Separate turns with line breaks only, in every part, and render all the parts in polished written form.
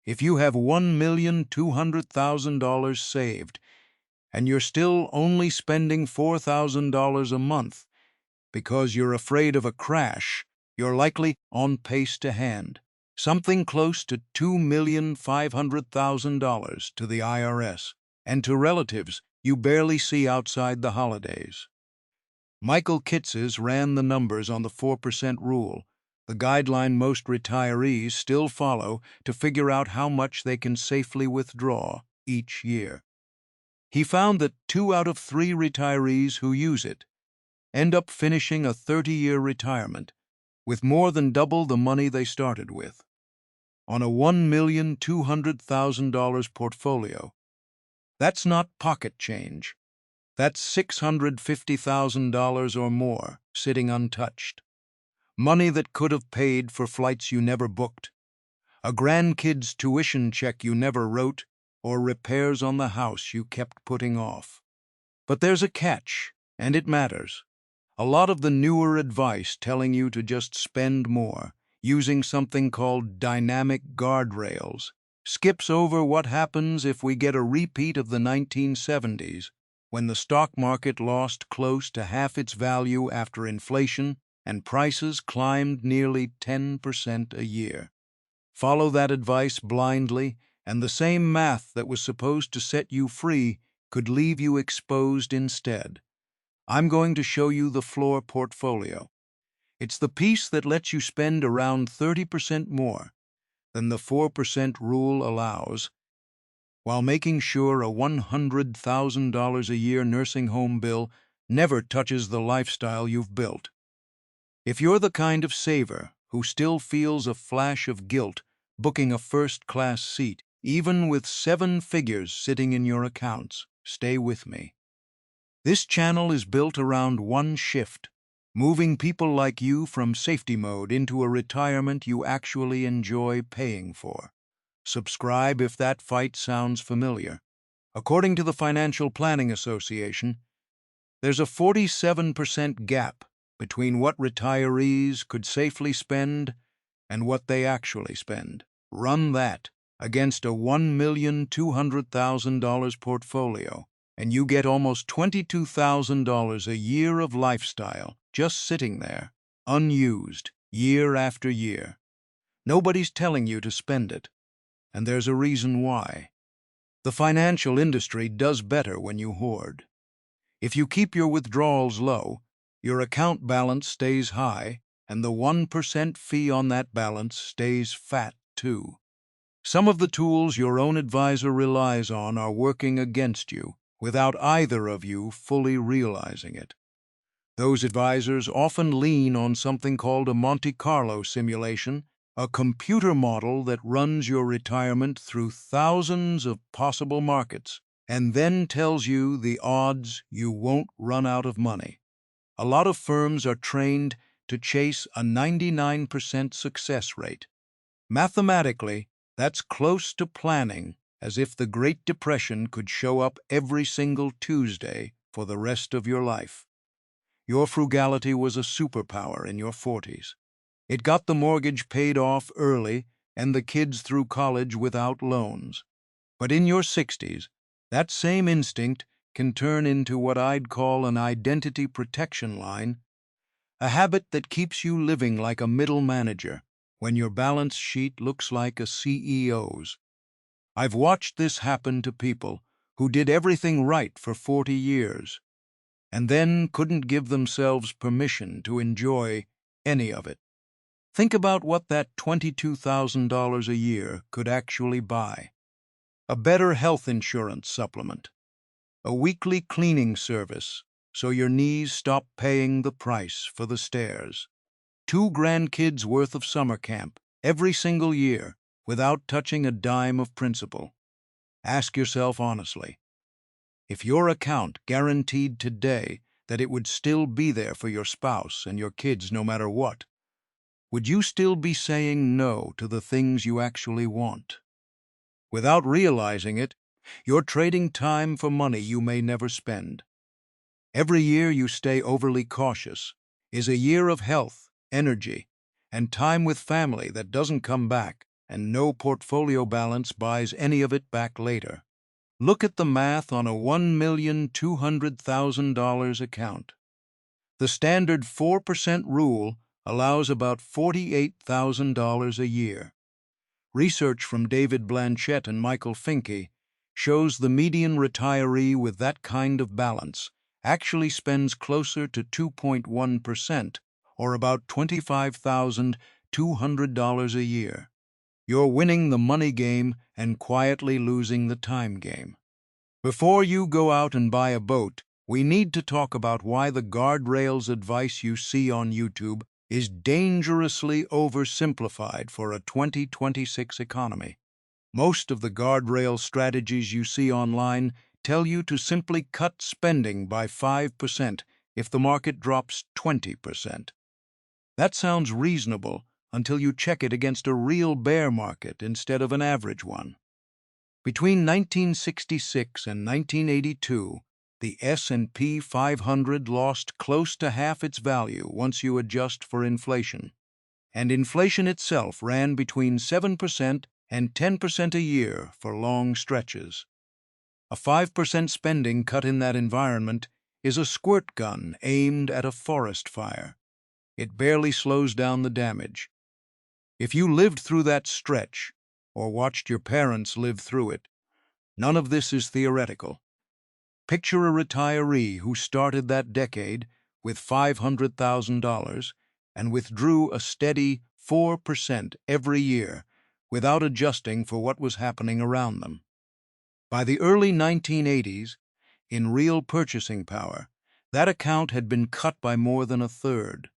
If you have $1,200,000 saved and you're still only spending $4,000 a month because you're afraid of a crash, you're likely on pace to hand something close to $2,500,000 to the IRS and to relatives you barely see outside the holidays. Michael Kitzes ran the numbers on the 4% rule, the guideline most retirees still follow to figure out how much they can safely withdraw each year. He found that 2 out of 3 retirees who use it end up finishing a 30-year retirement with more than double the money they started with. On a $1,200,000 portfolio, that's not pocket change. That's $650,000 or more sitting untouched. Money that could have paid for flights you never booked, a grandkid's tuition check you never wrote, or repairs on the house you kept putting off. But there's a catch, and it matters. A lot of the newer advice telling you to just spend more, using something called dynamic guardrails, skips over what happens if we get a repeat of the 1970s, when the stock market lost close to half its value after inflation and prices climbed nearly 10% a year. Follow that advice blindly, and the same math that was supposed to set you free could leave you exposed instead. I'm going to show you the Floor portfolio. It's the piece that lets you spend around 30% more than the 4% rule allows, while making sure a $100,000 a year nursing home bill never touches the lifestyle you've built. If you're the kind of saver who still feels a flash of guilt booking a first-class seat, even with 7 figures sitting in your accounts, stay with me. This channel is built around one shift, moving people like you from safety mode into a retirement you actually enjoy paying for. Subscribe if that fight sounds familiar. According to the Financial Planning Association, there's a 47% gap between what retirees could safely spend and what they actually spend. Run that against a $1,200,000 portfolio, and you get almost $22,000 a year of lifestyle just sitting there, unused, year after year. Nobody's telling you to spend it, and there's a reason why. The financial industry does better when you hoard. If you keep your withdrawals low, your account balance stays high, and the 1% fee on that balance stays fat too. Some of the tools your own advisor relies on are working against you without either of you fully realizing it. Those advisors often lean on something called a Monte Carlo simulation, a computer model that runs your retirement through thousands of possible markets and then tells you the odds you won't run out of money. A lot of firms are trained to chase a 99% success rate. Mathematically, that's close to planning as if the Great Depression could show up every single Tuesday for the rest of your life. Your frugality was a superpower in your 40s. It got the mortgage paid off early and the kids through college without loans. But in your 60s, that same instinct can turn into what I'd call an identity protection line, a habit that keeps you living like a middle manager when your balance sheet looks like a CEO's. I've watched this happen to people who did everything right for 40 years and then couldn't give themselves permission to enjoy any of it. Think about what that $22,000 a year could actually buy. A better health insurance supplement, a weekly cleaning service so your knees stop paying the price for the stairs, 2 grandkids worth of summer camp every single year without touching a dime of principal. Ask yourself honestly, if your account guaranteed today that it would still be there for your spouse and your kids no matter what, would you still be saying no to the things you actually want? Without realizing it, you're trading time for money you may never spend. Every year you stay overly cautious is a year of health, energy, and time with family that doesn't come back. and no portfolio balance buys any of it back later. Look at the math on a $1,200,000 account. The standard 4% rule allows about $48,000 a year. Research from David Blanchett and Michael Finke shows the median retiree with that kind of balance actually spends closer to 2.1%, or about $25,200 a year. You're winning the money game and quietly losing the time game. Before you go out and buy a boat, we need to talk about why the guardrails advice you see on YouTube is dangerously oversimplified for a 2026 economy. Most of the guardrail strategies you see online tell you to simply cut spending by 5% if the market drops 20%. That sounds reasonable until you check it against a real bear market instead of an average one. Between 1966 and 1982, the S&P 500 lost close to half its value once you adjust for inflation, and inflation itself ran between 7% and 10% a year for long stretches. A 5% spending cut in that environment is a squirt gun aimed at a forest fire. It barely slows down the damage. If you lived through that stretch, or watched your parents live through it, none of this is theoretical. Picture a retiree who started that decade with $500,000 and withdrew a steady 4% every year without adjusting for what was happening around them. By the early 1980s, in real purchasing power, that account had been cut by more than a third,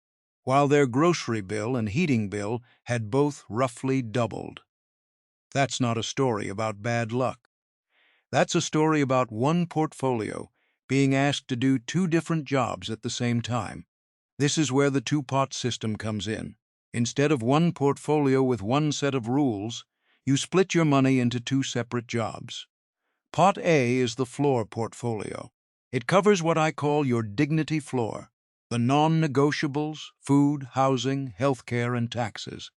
while their grocery bill and heating bill had both roughly doubled. That's not a story about bad luck. That's a story about one portfolio being asked to do two different jobs at the same time. This is where the two-pot system comes in. Instead of one portfolio with one set of rules, you split your money into two separate jobs. Pot A is the floor portfolio. It covers what I call your dignity floor, the non-negotiables, food, housing, healthcare, and taxes.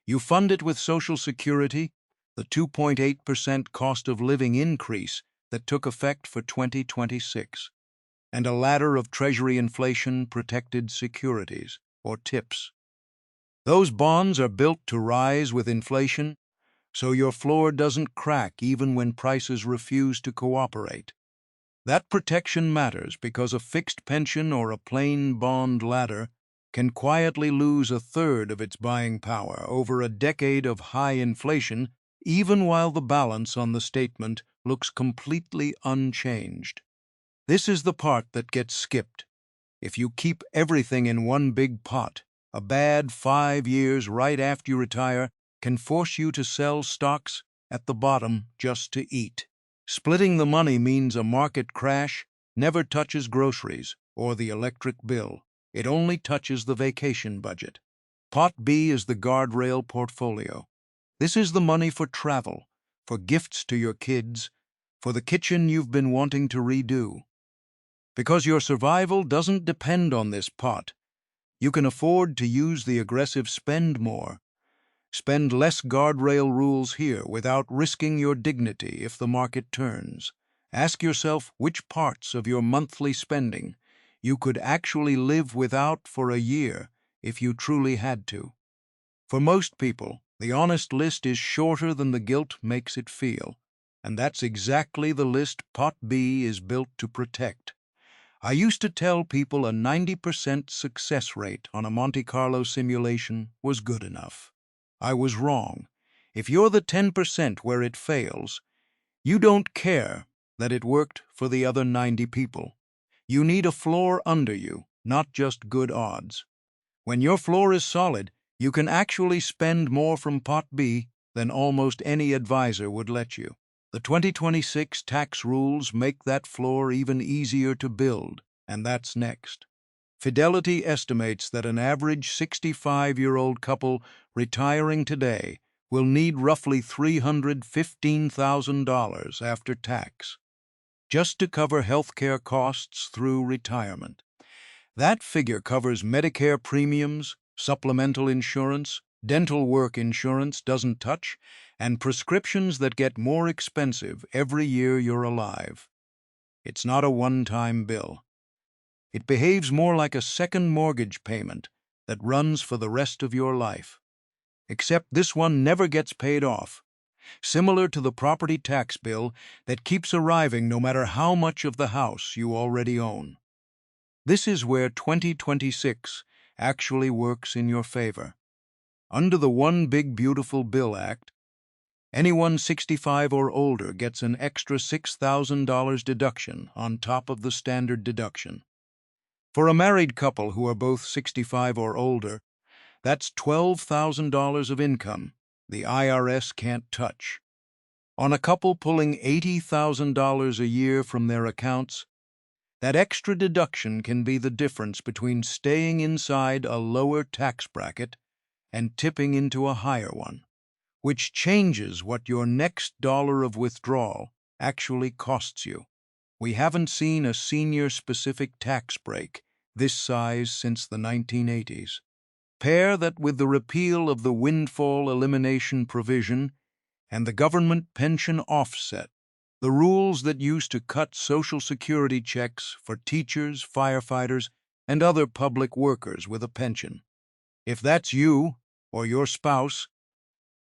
You fund it with Social Security, the 2.8% cost of living increase that took effect for 2026, and a ladder of Treasury inflation-protected securities, or TIPS. Those bonds are built to rise with inflation, so your floor doesn't crack even when prices refuse to cooperate. That protection matters because a fixed pension or a plain bond ladder can quietly lose a third of its buying power over a decade of high inflation, even while the balance on the statement looks completely unchanged. This is the part that gets skipped. If you keep everything in one big pot, a bad 5 years right after you retire can force you to sell stocks at the bottom just to eat. Splitting the money means a market crash never touches groceries or the electric bill. It only touches the vacation budget. Pot B is the guardrail portfolio. This is the money for travel, for gifts to your kids, for the kitchen you've been wanting to redo. Because your survival doesn't depend on this pot, you can afford to use the aggressive spend more. Spend less guardrail rules here without risking your dignity if the market turns. Ask yourself which parts of your monthly spending you could actually live without for a year if you truly had to. For most people, the honest list is shorter than the guilt makes it feel, and that's exactly the list Pot B is built to protect. I used to tell people a 90% success rate on a Monte Carlo simulation was good enough. I was wrong. If you're the 10% where it fails, you don't care that it worked for the other 90 people. You need a floor under you, not just good odds. When your floor is solid, you can actually spend more from Pot B than almost any advisor would let you. The 2026 tax rules make that floor even easier to build, and that's next. Fidelity estimates that an average 65-year-old couple retiring today will need roughly $315,000 after tax, just to cover healthcare costs through retirement. That figure covers Medicare premiums, supplemental insurance, dental work insurance doesn't touch, and prescriptions that get more expensive every year you're alive. It's not a one-time bill. It behaves more like a second mortgage payment that runs for the rest of your life. Except this one never gets paid off, similar to the property tax bill that keeps arriving no matter how much of the house you already own. This is where 2026 actually works in your favor. Under the One Big Beautiful Bill Act, anyone 65 or older gets an extra $6,000 deduction on top of the standard deduction. For a married couple who are both 65 or older, that's $12,000 of income the IRS can't touch. On a couple pulling $80,000 a year from their accounts, that extra deduction can be the difference between staying inside a lower tax bracket and tipping into a higher one, which changes what your next dollar of withdrawal actually costs you. We haven't seen a senior-specific tax break this size since the 1980s. Pair that with the repeal of the windfall elimination provision and the government pension offset, the rules that used to cut Social Security checks for teachers, firefighters, and other public workers with a pension. If that's you or your spouse,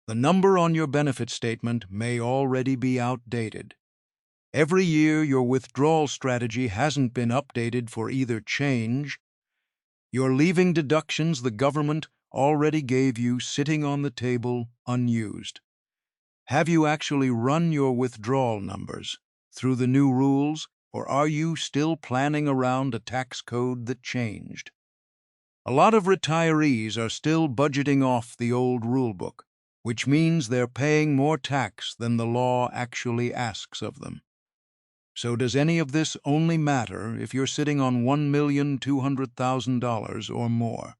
the number on your benefit statement may already be outdated. Every year your withdrawal strategy hasn't been updated for either change. You're leaving deductions the government already gave you sitting on the table unused. Have you actually run your withdrawal numbers through the new rules, or are you still planning around a tax code that changed? A lot of retirees are still budgeting off the old rulebook, which means they're paying more tax than the law actually asks of them. So does any of this only matter if you're sitting on $1,200,000 or more?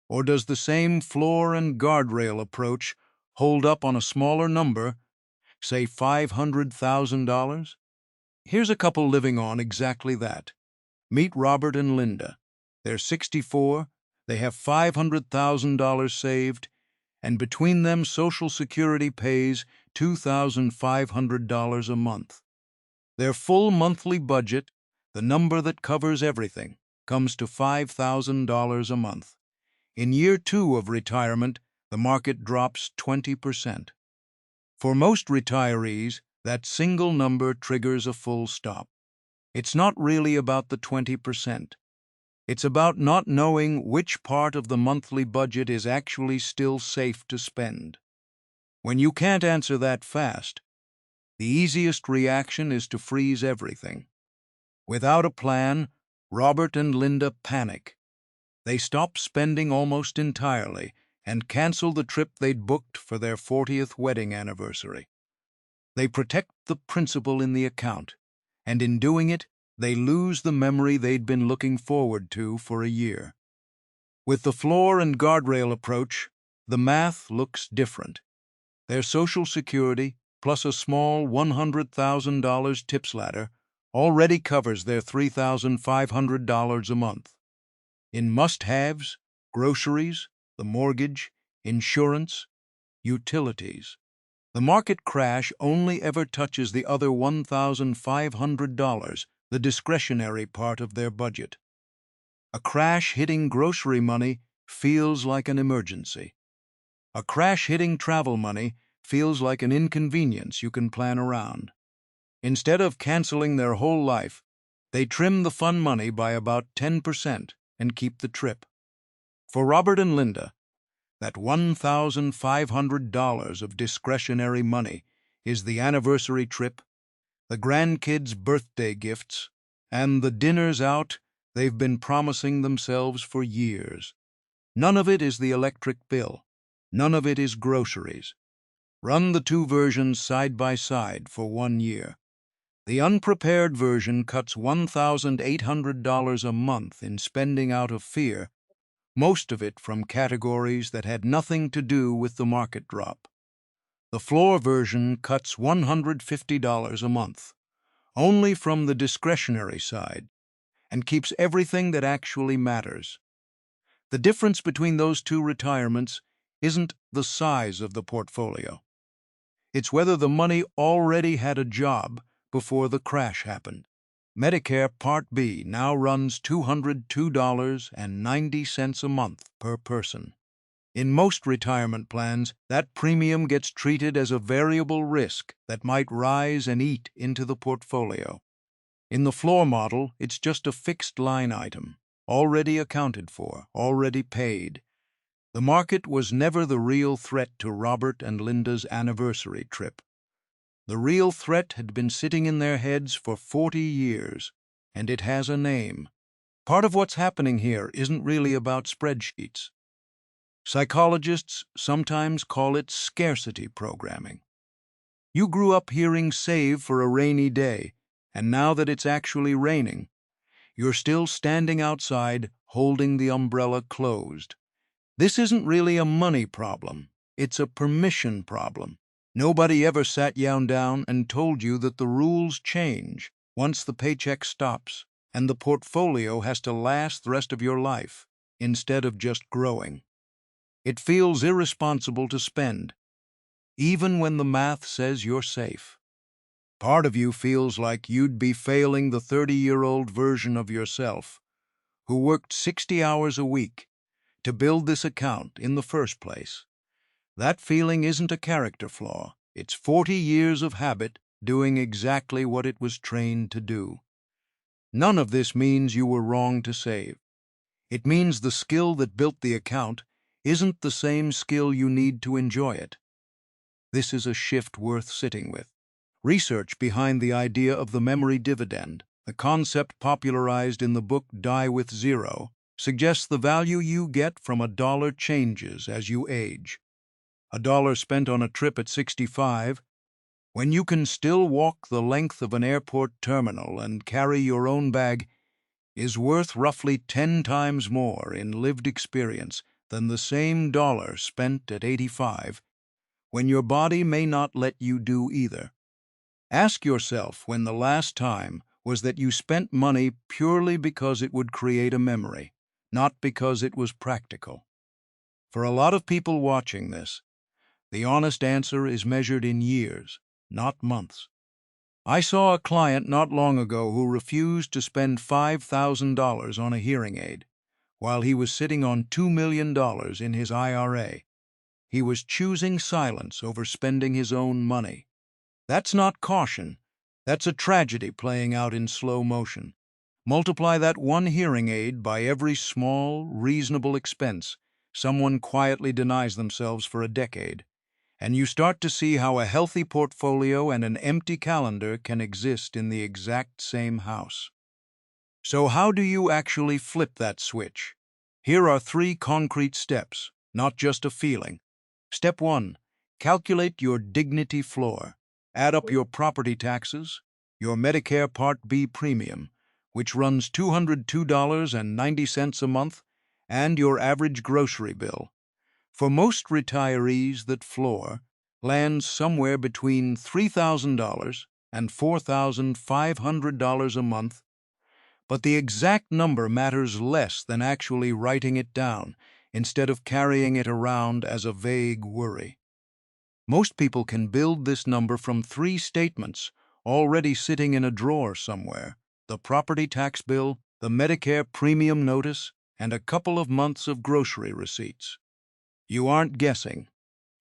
Or does the same floor and guardrail approach hold up on a smaller number, say $500,000? Here's a couple living on exactly that. Meet Robert and Linda. They're 64, they have $500,000 saved, and between them Social Security pays $2,500 a month. Their full monthly budget, the number that covers everything, comes to $5,000 a month. In year 2 of retirement, the market drops 20%. For most retirees, that single number triggers a full stop. It's not really about the 20%. It's about not knowing which part of the monthly budget is actually still safe to spend. When you can't answer that fast, the easiest reaction is to freeze everything. Without a plan, Robert and Linda panic. They stop spending almost entirely and cancel the trip they'd booked for their 40th wedding anniversary. They protect the principal in the account, and in doing it, they lose the memory they'd been looking forward to for a year. With the floor and guardrail approach, the math looks different. Their Social Security, plus a small $100,000 tips ladder, already covers their $3,500 a month. In must-haves, groceries, the mortgage, insurance, utilities, the market crash only ever touches the other $1,500, the discretionary part of their budget. A crash hitting grocery money feels like an emergency. A crash hitting travel money feels like an inconvenience you can plan around. Instead of canceling their whole life, they trim the fun money by about 10% and keep the trip. For Robert and Linda, that $1,500 of discretionary money is the anniversary trip, the grandkids' birthday gifts, and the dinners out they've been promising themselves for years. None of it is the electric bill. None of it is groceries. Run the two versions side by side for 1 year. The unprepared version cuts $1,800 a month in spending out of fear, most of it from categories that had nothing to do with the market drop. The floor version cuts $150 a month, only from the discretionary side, and keeps everything that actually matters. The difference between those two retirements isn't the size of the portfolio. It's whether the money already had a job before the crash happened. Medicare Part B now runs $202.90 a month per person. In most retirement plans, that premium gets treated as a variable risk that might rise and eat into the portfolio. In the floor model, it's just a fixed line item, already accounted for, already paid. The market was never the real threat to Robert and Linda's anniversary trip. The real threat had been sitting in their heads for 40 years, and it has a name. Part of what's happening here isn't really about spreadsheets. Psychologists sometimes call it scarcity programming. You grew up hearing save for a rainy day, and now that it's actually raining, you're still standing outside holding the umbrella closed. This isn't really a money problem, it's a permission problem. Nobody ever sat you down and told you that the rules change once the paycheck stops, and the portfolio has to last the rest of your life instead of just growing. It feels irresponsible to spend, even when the math says you're safe. Part of you feels like you'd be failing the 30-year-old version of yourself, who worked 60 hours a week to build this account in the first place. That feeling isn't a character flaw. It's 40 years of habit doing exactly what it was trained to do. None of this means you were wrong to save. It means the skill that built the account isn't the same skill you need to enjoy it. This is a shift worth sitting with. Research behind the idea of the memory dividend, the concept popularized in the book Die with Zero, suggests the value you get from a dollar changes as you age. A dollar spent on a trip at 65, when you can still walk the length of an airport terminal and carry your own bag, is worth roughly 10 times more in lived experience than the same dollar spent at 85, when your body may not let you do either. Ask yourself when the last time was that you spent money purely because it would create a memory, not because it was practical. For a lot of people watching this, the honest answer is measured in years, not months. I saw a client not long ago who refused to spend $5,000 on a hearing aid, while he was sitting on $2 million in his IRA. He was choosing silence over spending his own money. That's not caution. That's a tragedy playing out in slow motion. Multiply that one hearing aid by every small, reasonable expense someone quietly denies themselves for a decade, and you start to see how a healthy portfolio and an empty calendar can exist in the exact same house. So how do you actually flip that switch? Here are 3 concrete steps, not just a feeling. Step 1. Calculate your dignity floor. Add up your property taxes, your Medicare Part B premium, which runs $202.90 a month, and your average grocery bill. For most retirees, that floor lands somewhere between $3,000 and $4,500 a month, but the exact number matters less than actually writing it down instead of carrying it around as a vague worry. Most people can build this number from 3 statements already sitting in a drawer somewhere: the property tax bill, the Medicare premium notice, and a couple of months of grocery receipts. You aren't guessing.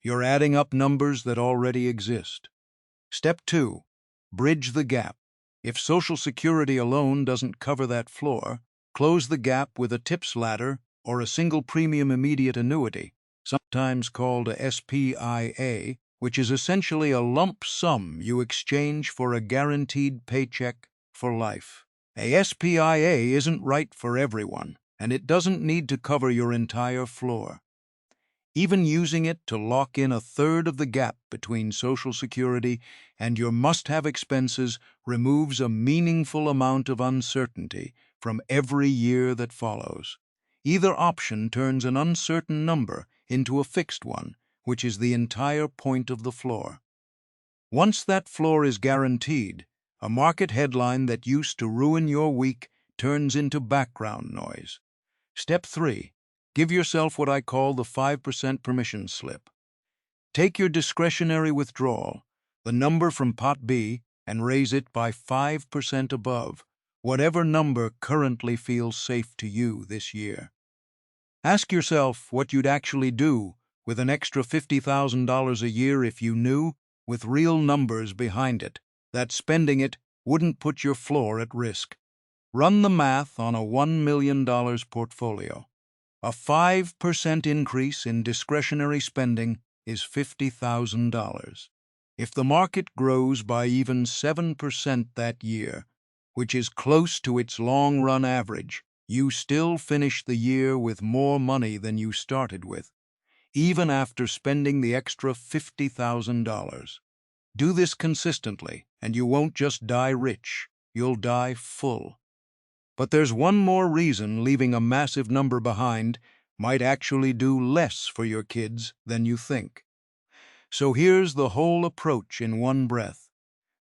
You're adding up numbers that already exist. Step 2. Bridge the gap. If Social Security alone doesn't cover that floor, close the gap with a tips ladder or a single premium immediate annuity, sometimes called a SPIA, which is essentially a lump sum you exchange for a guaranteed paycheck for life. A SPIA isn't right for everyone, and it doesn't need to cover your entire floor. Even using it to lock in a third of the gap between Social Security and your must-have expenses removes a meaningful amount of uncertainty from every year that follows. Either option turns an uncertain number into a fixed one, which is the entire point of the floor. Once that floor is guaranteed, a market headline that used to ruin your week turns into background noise. Step 3. Give yourself what I call the 5% permission slip. Take your discretionary withdrawal, the number from Pot B, and raise it by 5% above, whatever number currently feels safe to you this year. Ask yourself what you'd actually do with an extra $50,000 a year if you knew, with real numbers behind it, that spending it wouldn't put your floor at risk. Run the math on a $1 million portfolio. A 5% increase in discretionary spending is $50,000. If the market grows by even 7% that year, which is close to its long-run average, you still finish the year with more money than you started with, even after spending the extra $50,000. Do this consistently, and you won't just die rich, you'll die full. But there's one more reason leaving a massive number behind might actually do less for your kids than you think. So here's the whole approach in one breath.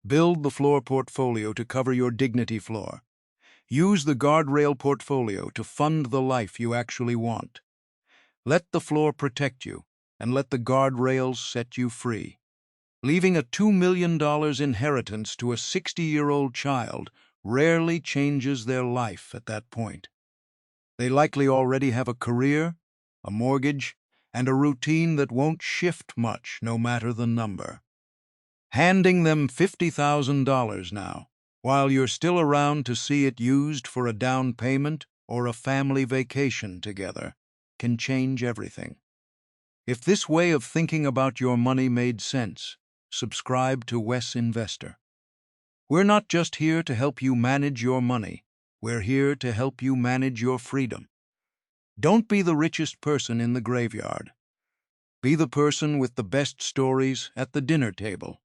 Build the floor portfolio to cover your dignity floor. Use the guardrail portfolio to fund the life you actually want. Let the floor protect you, and let the guardrails set you free. Leaving a $2 million inheritance to a 60-year-old child rarely changes their life at that point. They likely already have a career, a mortgage, and a routine that won't shift much no matter the number. Handing them $50,000 now, while you're still around to see it used for a down payment or a family vacation together, can change everything. If this way of thinking about your money made sense, subscribe to Wes Investor. We're not just here to help you manage your money, we're here to help you manage your freedom. Don't be the richest person in the graveyard. Be the person with the best stories at the dinner table.